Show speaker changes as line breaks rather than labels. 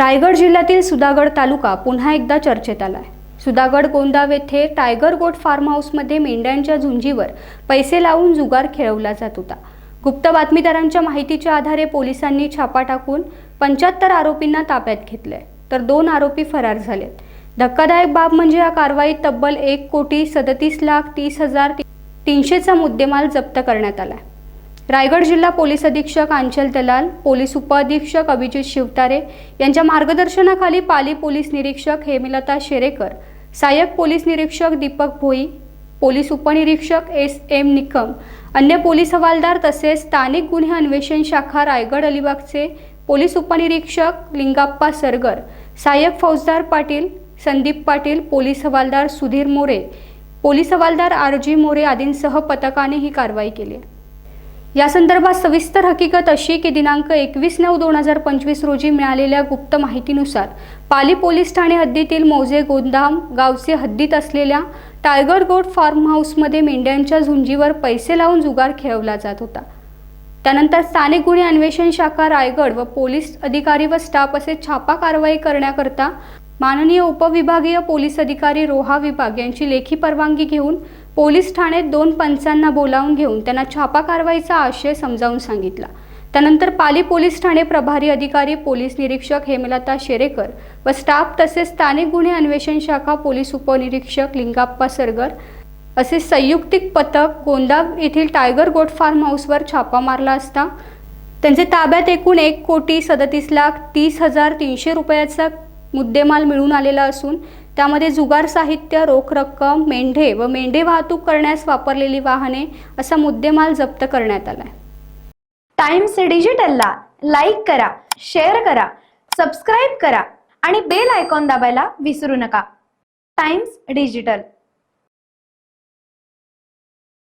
रायगड जिल्ह्यातील सुधागड तालुका पुन्हा एकदा चर्चेत आला आहे। सुधागड गोंदाव येथे टायगर गोट फार्म हाऊसमध्ये मेंढ्यांच्या झुंजीवर पैसे लावून जुगार खेळवला जात होता। गुप्त बातमीदारांच्या माहितीच्या आधारे पोलिसांनी छापा टाकून 75 आरोपींना ताब्यात घेतले, तर 2 आरोपी फरार झालेत। धक्कादायक बाब म्हणजे या कारवाईत तब्बल 1,37,30,300 चा मुद्देमाल जप्त करण्यात आला। रायगड जिल्हा पोलीस अधीक्षक आंचल दलाल, पोलीस उपअधीक्षक अभिजित शिवतारे यांच्या मार्गदर्शनाखाली पाली पोलीस निरीक्षक हेमलता शेरेकर, सहाय्यक पोलीस निरीक्षक दीपक भोई, पोलीस उपनिरीक्षक SM निकम, अन्य पोलीस हवालदार तसेच स्थानिक गुन्हे अन्वेषण शाखा रायगड अलिबागचे पोलीस उपनिरीक्षक लिंगाप्पा सरगर, सहाय्यक फौजदार पाटील संदीप पाटील, पोलीस हवालदार सुधीर मोरे, पोलीस हवालदार RG मोरे आदींसह पथकाने ही कारवाई केली। या संदर्भात सविस्तर हकीकत अशी की दिनांक 21/9/2025 रोजी मिळालेल्या गुप्त माहितीनुसार पाली पोलीस ठाणे हद्दीतील मौजे गोंदाम गावचे हद्दीत असलेल्या टायगर गोट फार्म हाऊसमध्ये मेंढ्यांच्या झुंजीवर पैसे लावून जुगार खेळवला जात होता। त्यानंतर स्थानिक गुन्हे अन्वेषण शाखा रायगड व पोलीस अधिकारी व स्टाफ असे छापा कारवाई करण्याकरता माननीय उपविभागीय पोलीस अधिकारी रोहा विभाग यांची लेखी परवानगी घेऊन पोलीस ठाण्यात 2 पंचांना बोलावून घेऊन त्यांना छापा कारवाईचा आशय समजावून सांगितला। त्यानंतर पाली पोलीस ठाणे प्रभारी अधिकारी पोलीस निरीक्षक हेमलता शेरेकर व स्टाफ तसेच स्थानिक गुन्हे अन्वेषण शाखा पोलीस उपनिरीक्षक लिंगाप्पा सरगर असे संयुक्तिक पथक गोंदाव येथील टायगर गोट फार्म हाऊसवर छापा मारला असता त्यांचे ताब्यात एकूण 1,37,30,300 रुपयाचा मुद्देमाल मिळून आलेला असून त्यामध्ये जुगार साहित्य, रोख रक्कम, मेंढे व मेंढे वाहतूक करण्यास वापरलेली वाहने असा मुद्देमाल जप्त करण्यात आला आहे।
टाइम्स डिजिटलला लाईक करा, शेअर करा, सबस्क्राइब करा आणि बेल आयकॉन दाबायला विसरू नका। Times digital.